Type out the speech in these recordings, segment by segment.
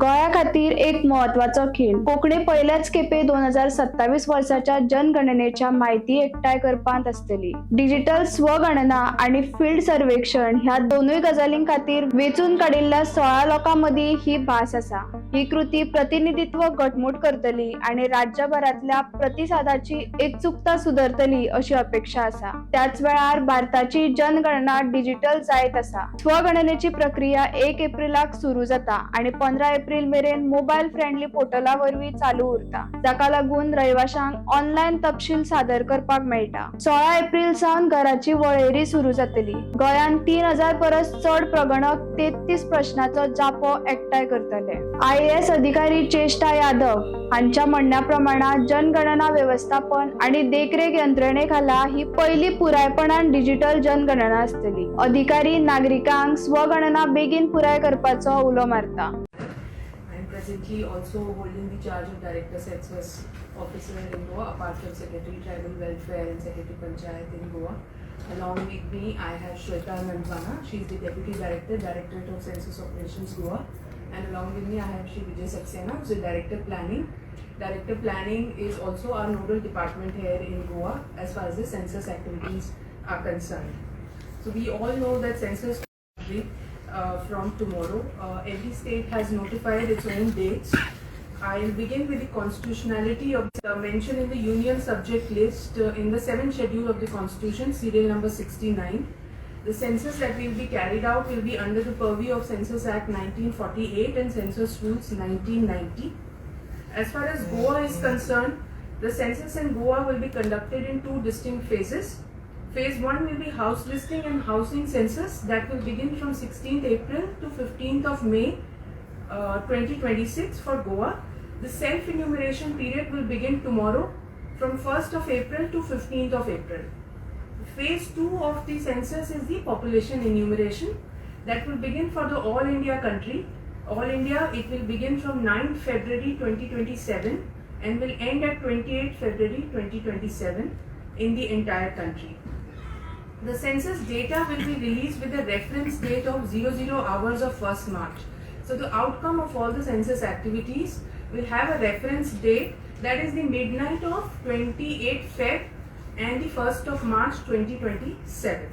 गोंया खातीर एक म्हत्वाचो खीण. कोंकणी पहिल्याच खेपे 2027 वर्साच्या जनगणनेच्या म्हायती एकठांय करपांत आसतली. डिजिटल स्वगणना आणि फील्ड सर्वेक्षण ह्या दोनूय गजालीं खातीर वेंचून काडिल्ल्या 16 लोकां मदीं ही भास आसा. ही कृती प्रतिनिधित्व घटमूट करतली आणि राज्यभरातल्या प्रतिसादाची एकचुकता सुदरतली अशी अपेक्षा आसा. त्याच वेळार भारताची जनगणना डिजिटल जायत आसा. स्वगणनेची प्रक्रिया 1 एप्रिलाक सुरू जाता आणि 15 एप्रिल मेरेन मोबाईल फ्रेंडली पोर्टला वरवीं चालू उरता, जाका लागून रहिवाशांक ऑनलायन तपशील सादर करपाक मेळटा. 16 एप्रिल सावन घराची वळेरी सुरू जातली. गोंयांत 3000 परस चड प्रगणक 33 प्रश्नांचो जापो एकठांय करतले. IAS अधिकारी चेष्टा यादव हांच्या म्हणण्या प्रमाण जनगणना व्यवस्थापन आणि देखरेख यंत्रणेखाला ही पहिली पुरायपणान डिजिटल जनगणना आसतली. अधिकारी नागरिकांक स्वगणना बेगीन पुराय करपाचो उलो मारता. Presently also holding the charge of Director Census Officer in Goa, apart from Secretary Tribal Welfare and Secretary Panchayat in Goa. Along with me, I have Shweta Nandwana. She is the Deputy Director, Directorate of Census Operations Goa. And along with me, I have Shri Vijay Saxena, who is the Director Planning. Director Planning is also our nodal department here in Goa as far as the census activities are concerned. So we all know that census from tomorrow. Every state has notified its own dates. I'll begin with the constitutionality of the mention in the union subject list in the 7th schedule of the constitution, serial number 69. The census that will be carried out will be under the purview of Census Act 1948 and Census Rules 1990. As far as Goa is concerned, the census in Goa will be conducted in two distinct phases. Phase 1 will be house listing and housing census that will begin from 16th April to 15th of May 2026 for Goa. The self-enumeration period will begin tomorrow from 1st of April to 15th of April. Phase 2 of the census is the population enumeration that will begin for the all India country. All India, it will begin from 9th February 2027 and will end at 28th February 2027 in the entire country. The census data will be released with the reference date of 00 hours of 1st March. So the outcome of all the census activities will have a reference date, that is the midnight of 28 Feb and the 1st of March 2027.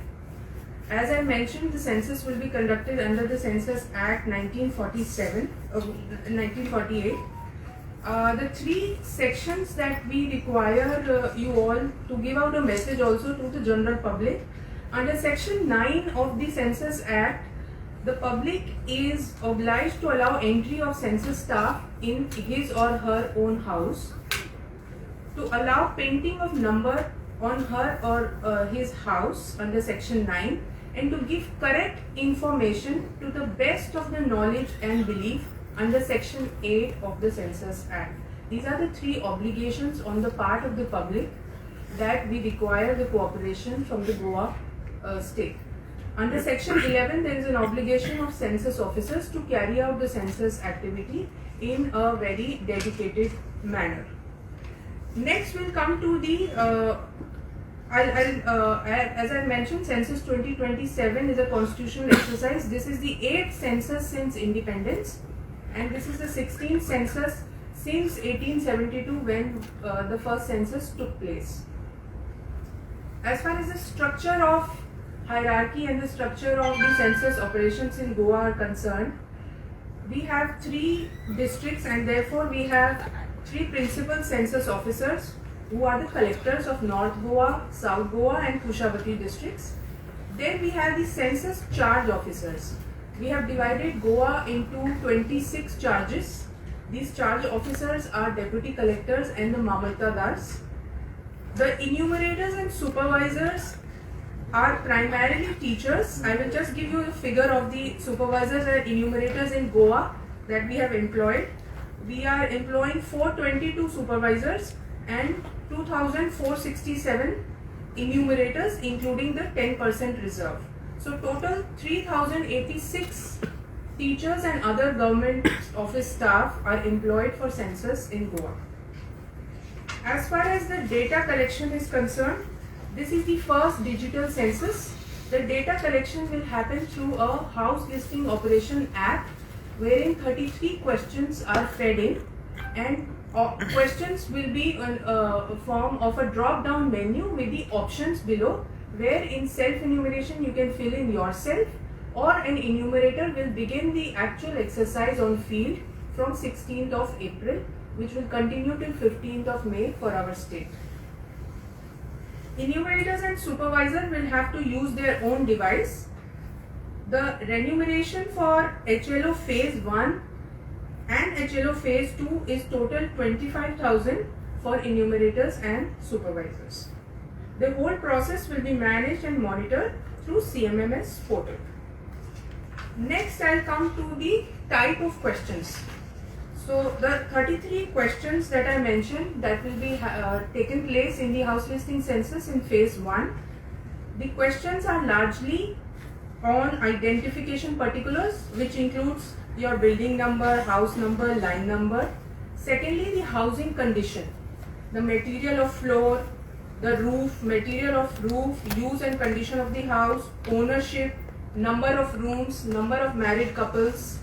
As I mentioned, the census will be conducted under the Census Act 1948. The three sections that we require you all to give out a message also to the general public. Under section 9 of the Census Act, the public is obliged to allow entry of census staff in his or her own house, to allow printing of number on her or his house under section 9, and to give correct information to the best of the knowledge and belief under section 8 of the Census Act. These are the three obligations on the part of the public that we require the cooperation from the Goa state. Under section 11, there is an obligation of census officers to carry out the census activity in a very dedicated manner. Next we'll come to the as I mentioned, Census 2027 is a constitutional exercise. This is the 8th census since independence, and this is the 16th census since 1872 when the first census took place. As far as the structure of hierarchy and the structure of the census operations in Goa are concerned, we have 3 districts and therefore we have 3 principal census officers who are the collectors of North Goa, South Goa and Kushavati districts. Then we have the census charge officers. We have divided Goa into 26 charges. These charge officers are deputy collectors and the mamaltadars. The enumerators and supervisors are primarily teachers. I will just give you a figure of the supervisors and enumerators in Goa that we have employed. We are employing 422 supervisors and 2,467 enumerators, including the 10% reserve. So total 3,086 teachers and other government office staff are employed for census in Goa. As far as the data collection is concerned, this is the first digital census. The data collection will happen through a house listing operation app wherein 33 questions are fed in, and questions will be in a form of a drop-down menu with the options below, where in self-enumeration you can fill in yourself, or an enumerator will begin the actual exercise on field from 16th of April, which will continue till 15th of May for our state. Enumerators and supervisor will have to use their own device. The remuneration for HLO phase 1 and HLO phase 2 is total 25,000 for enumerators and supervisors. The whole process will be managed and monitored through CMMS portal. Next, I'll come to the type of questions. So the 33 questions that I mentioned that will be taken place in the house listing census in phase 1. The questions are largely on identification particulars, which includes your building number, house number, line number. Secondly, the housing condition, the material of floor, the roof, material of roof, use and condition of the house, ownership, number of rooms, number of married couples,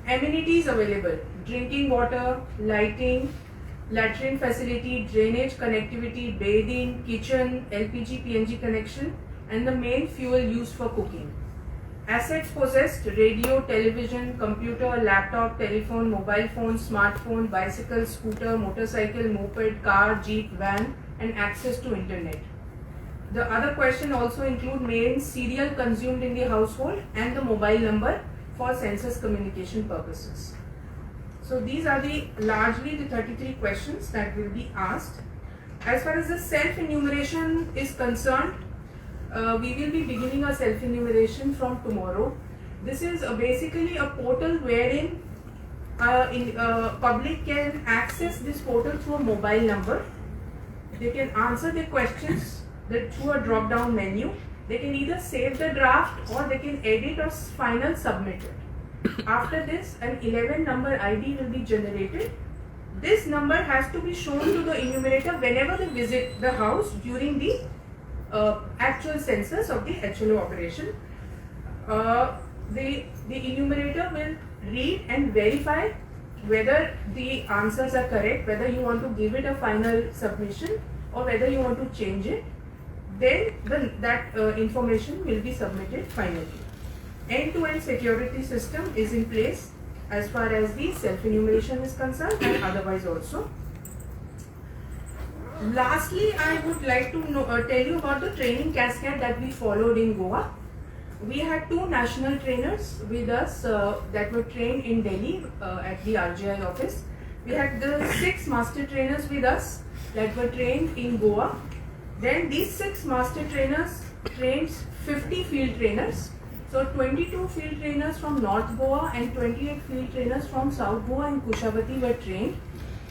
amenities available, drinking water, lighting, latrine facility, drainage connectivity, bathing, kitchen, LPG, PNG connection, and the main fuel used for cooking. Assets possessed, radio, television, computer, laptop, telephone, mobile phone, smartphone, bicycle, scooter, motorcycle, moped, car, jeep, van, and access to internet. The other question also include main cereal consumed in the household and the mobile number for census communication purposes. So these are largely the 33 questions that will be asked. As far as the self-enumeration is concerned, we will be beginning our self-enumeration from tomorrow. This is basically a portal wherein public can access this portal through a mobile number. They can answer the questions through a drop-down menu. They can either save the draft or they can edit or final submit it. After this, an 11-number ID will be generated. This number has to be shown to the enumerator whenever they visit the house during the actual census of the HLO operation. The enumerator will read and verify whether the answers are correct, whether you want to give it a final submission or whether you want to change it. Then that information will be submitted finally. End-to-end security system is in place as far as the self-enumeration is concerned and otherwise also. Lastly, I would like to tell you about the training cascade that we followed in Goa. We had 2 national trainers with us that were trained in Delhi at the RGI office. We had the 6 master trainers with us that were trained in Goa. Then these 6 master trainers trained 50 field trainers. So 22 field trainers from North Goa and 28 field trainers from South Goa and Kushavati were trained.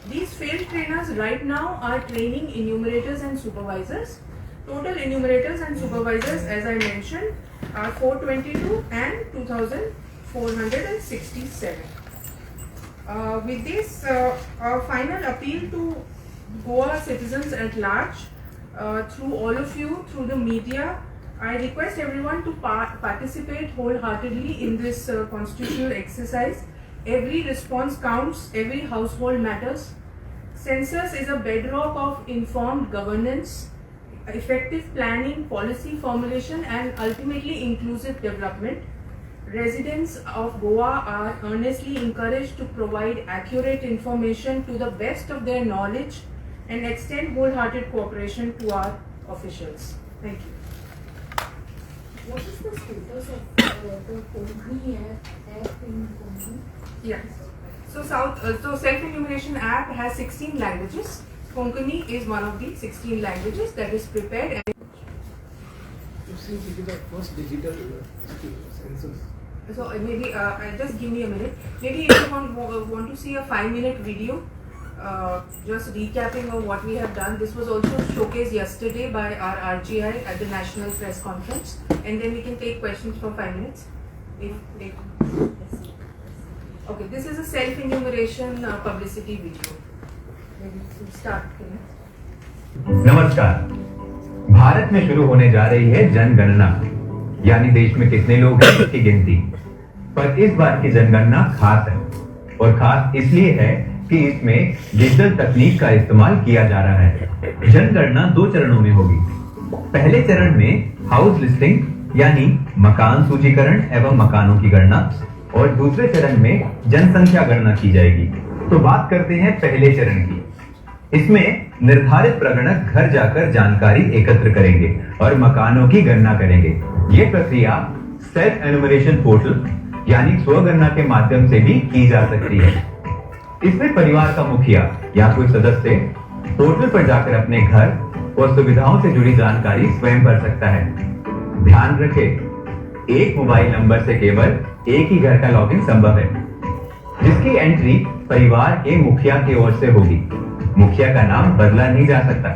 These field trainers right now are training enumerators and supervisors. Total enumerators and supervisors, as I mentioned, are 422 and 2,467. With this, our final appeal to Goa citizens at large, through all of you, through the media, I request everyone to participate wholeheartedly in this constitutional exercise. Every response counts, every household matters. Census is a bedrock of informed governance, effective planning, policy formulation, and ultimately inclusive development. Residents of Goa are earnestly encouraged to provide accurate information to the best of their knowledge and extend wholehearted cooperation to our officials. Thank you. What is the status of the Konkani app in Konkani? Yes. So Self-Enumeration app has 16 languages. Konkani is one of the 16 languages that is prepared. And since it is the first digital census. so maybe just give me a minute. Maybe if you want to see a 5-minute video, just recapping of what we have done. This was also showcased yesterday by our RGI at the National Press Conference, and then we can take questions for 5 minutes. Okay, this is a self-enumeration publicity video. Maybe we'll start. नमस्कार। भारत में शुरू होने जा रही है जनगणना, यानी देश में कितने लोग हैं इसकी गिनती। पर इस बार की जनगणना खास है और खास इसलिए है कि इसमें डिजिटल तकनीक का इस्तेमाल किया जा रहा है। जनगणना 2 चरणों में होगी। पहले चरण में हाउस लिस्टिंग यानी मकान सूचीकरण एवं मकानों की गणना और दूसरे चरण में जनसंख्या गणना की जाएगी। तो बात करते हैं पहले चरण की। इसमें निर्धारित प्रगणक घर जाकर जानकारी एकत्र करेंगे और मकानों की गणना करेंगे। ये प्रक्रिया सेल्फ एनुमरेशन पोर्टल यानी स्वगणना के माध्यम से भी की जा सकती है। इसमें परिवार का मुखिया या कोई सदस्य पोर्टल पर जाकर अपने घर और सुविधाओं से जुड़ी जानकारी स्वयं भर सकता है। ध्यान रखें, एक मोबाइल नंबर से केवल एक ही घर का लॉगिन संभव है, जिसकी एंट्री परिवार के मुखिया की ओर से होगी। मुखिया का नाम बदला नहीं जा सकता।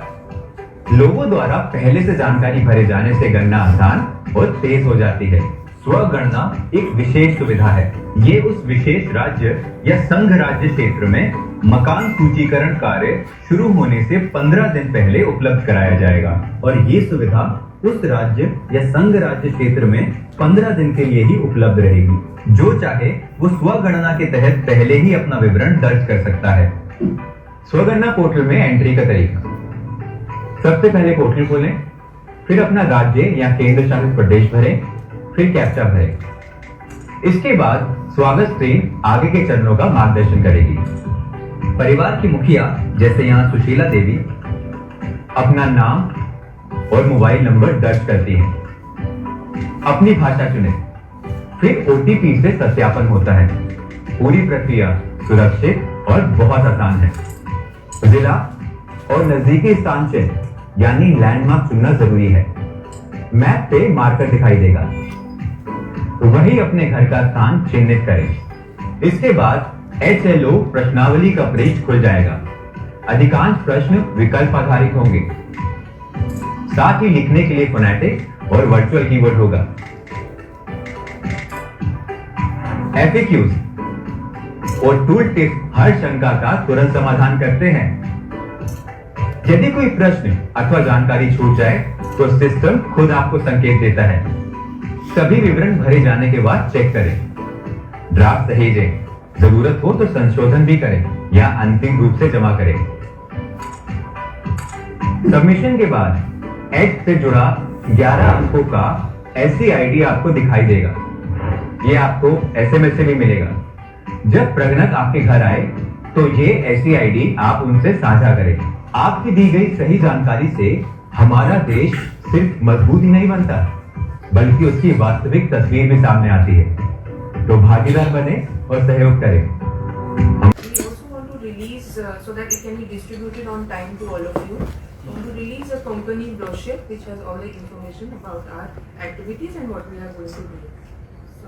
लोगों द्वारा पहले से जानकारी भरे जाने से गणना आसान और तेज हो जाती है। स्वगणना एक विशेष सुविधा है। ये उस विशेष राज्य या संघ राज्य क्षेत्र में मकान सूचीकरण कार्य शुरू होने से 15 दिन पहले उपलब्ध कराया जाएगा और ये सुविधा उस राज्य या संघ राज्य क्षेत्र में 15 दिन के लिए ही उपलब्ध रहेगी। जो चाहे वो स्वगणना के तहत पहले ही अपना विवरण दर्ज कर सकता है। स्वगणना पोर्टल में एंट्री का तरीका। सबसे पहले पोर्टल खोलें, फिर अपना राज्य या केंद्र शासित प्रदेश भरें, फिर कैप्चा भरें। इसके बाद स्वागत स्क्रीन आगे के चरणों का मार्गदर्शन करेगी। परिवार की मुखिया जैसे यहाँ सुशीला देवी अपना नाम और मोबाइल नंबर दर्ज करती हैं। अपनी भाषा चुनें, फिर ओटीपी से सत्यापन होता है। पूरी प्रक्रिया सुरक्षित और बहुत आसान है। जिला और नजदीकी स्थान चिन्ह यानी लैंडमार्क चुनना जरूरी है। मैप पे मार्कर दिखाई देगा, वही अपने घर का स्थान चिन्हित करें। इसके बाद HLO प्रश्नावली का पेज खुल जाएगा। अधिकांश प्रश्न विकल्प आधारित होंगे, साथ ही लिखने के लिए फोनेटिक और वर्चुअल कीवर्ड होगा। FAQs और टूल टिप्स हर शंका का तुरंत समाधान करते हैं। यदि कोई प्रश्न अथवा जानकारी छूट जाए तो सिस्टम खुद आपको संकेत देता है। सभी विवरण भरे जाने के बाद चेक करें। ड्राफ्ट सहेजें, जरूरत हो तो संशोधन भी करें या अंतिम रूप से जमा करें। सबमिशन के बाद एक्ट से जुड़ा 11 अंकों का SCID आपको दिखाई देगा। ये आपको SMS से भी मिलेगा। जब प्रगणक आपके घर आए तो ये SCID आप उनसे साझा करें। आपकी दी गई सही जानकारी से हमारा देश सिर्फ मजबूत ही नहीं बनता, बल्कि उसकी वास्तविक तस्वीर भी सामने आती है। तो भागीदार बने और सहयोग करें। We also want to release, so that it can be distributed on time to all of you, we want to release a Konkani brochure which has all the information about our activities and what we are going to do. So,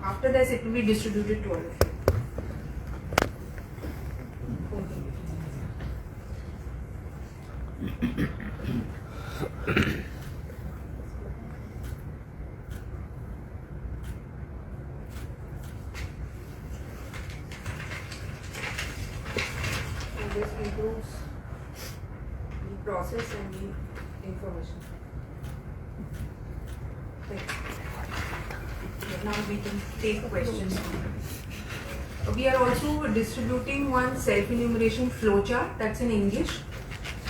after this it will be distributed to all of you. This improves the process and the information. Thank you. Now we can take questions. We are also distributing one self-enumeration flowchart that's in English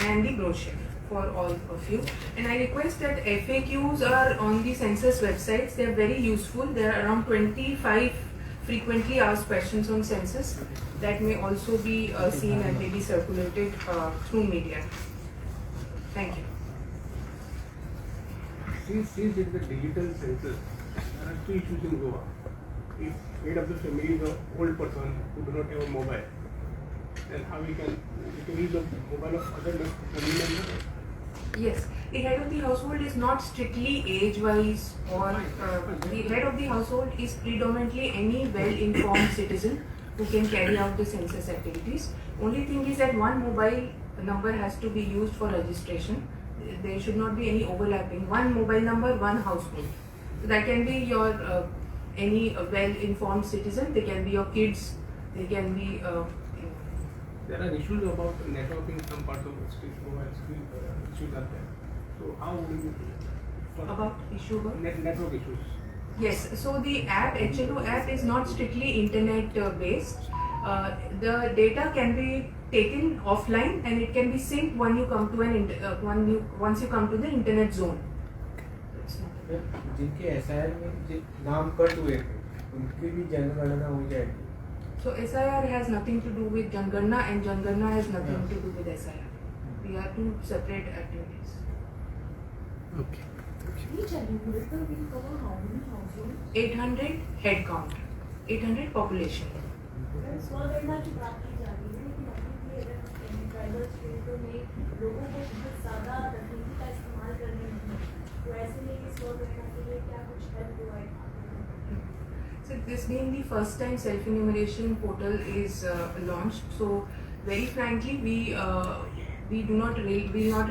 and the brochure for all of you. And I request that FAQs are on the census websites. They are very useful. There are around 25 frequently asked questions on census that may also be seen and may be circulated through media. Thank you. Since it's the digital census, there are two issues in Goa. If head of the family is an old person who do not have a mobile, then how we can use the mobile of other family members? Yes, the head of the household is not strictly age-wise, or the head of the household is predominantly any well-informed citizen who can carry out the census activities. Only thing is that one mobile number has to be used for registration. There should not be any overlapping. One mobile number, one household. So that can be your any well-informed citizen. They can be your kids. They can be. There are issues about networking in some parts of the state. Mobile issues are there. So how would you About issue about? network issues? Yes, so the app, HLO app, is not strictly internet based. The data can be taken offline and it can be synced when you come to once you come to the internet zone. It's not- जिनके SIR में नाम cut हुए थे उनकी भी जनगणना हो जाएगी. So SIR has nothing to do with Jangarna and Jangarna has nothing to do with SIR. We are two separate activities. Okay. Each enumerator will cover how many households? 800 head count, 800 population. स्वगणना की बात की जा रही है, लेकिन अभी भी अगर ट्राइबल स्टेटों में लोगों को बहुत ज़्यादा तकनीकी का इस्तेमाल करने नहीं है, तो ऐसे में कि स्वगणना के लिए क्या कुछ help provide? So this being the first time self-enumeration portal is launched, so very frankly we do not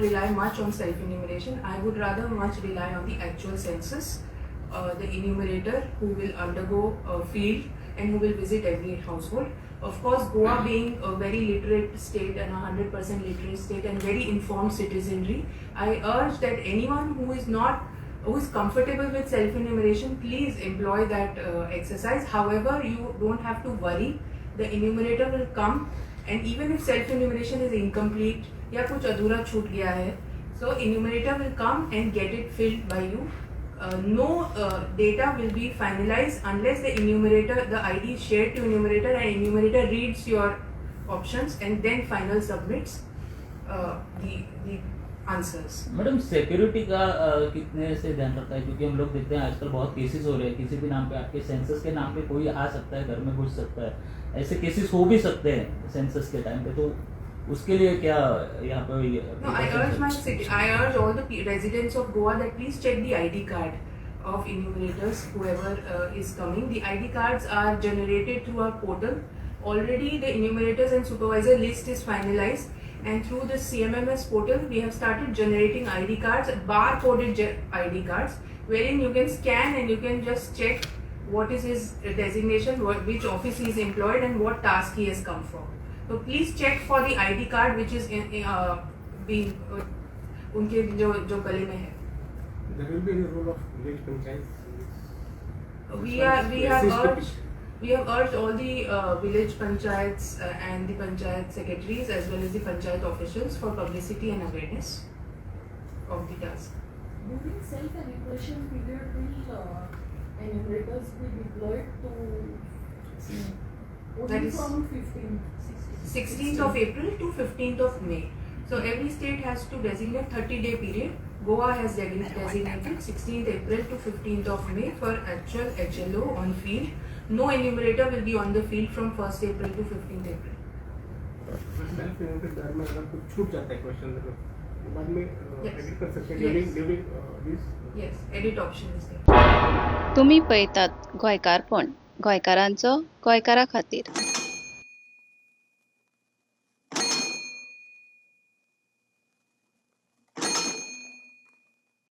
rely much on self-enumeration. I would rather much rely on the actual census, the enumerator who will undergo a field and who will visit every household. Of course, Goa being a very literate state and a 100% literate state and very informed citizenry, I urge that anyone who is comfortable with self-enumeration, please employ that exercise. However, you don't have to worry. The enumerator will come, and even if self-enumeration is incomplete या कुछ अधूरा छूट गया है, so enumerator will come and get it filled by you. No data will be finalized unless the ID is shared to enumerator and enumerator reads your options and then final submits the answers. Madam security का कितने से ध्यान रखा है, क्योंकि हम लोग देखते हैं आजकल बहुत केसेस हो रहे हैं, किसी भी नाम पे आपके सेंसस के नाम पे कोई आ सकता है, घर में घुस सकता है, ऐसे केसेस हो भी सकते हैं सेंसस के टाइम पे, तो उसके लिए क्या यहाँ पे? No, I urge all the residents of Goa that please check the ID card of enumerators, whoever is coming. The ID cards are generated through our portal. Already the enumerators and supervisor list is finalized, and through the CMMS portal we have started generating ID cards, bar-coded ID cards, wherein you can scan and you can just check what is his designation, which office he is employed and what task he has come for. So please check for the ID card which is being उनके जो गले में है. There will be a role of village panchayat. We have urged all the village panchayats and the panchayat secretaries as well as the panchayat officials for publicity and awareness of the task. During self-enumeration period, will enumerators be deployed to That only is- from 15th? 16th of April to 15th of May. So every state has to designate 30-day period. Goa has designated 16th April to 15th of May for actual HLO on field. No enumerator will be on the field from 1st April to 15th April. Self enumerated दर में अगर कुछ छूट जाता है question बाद में Yes. Edit कर सकते हैं Yes. During this. Yes, edit option is there. तुम्ही पळयतात गोंयकारपण, गोंयकारांचो गोंयकारा खातीर.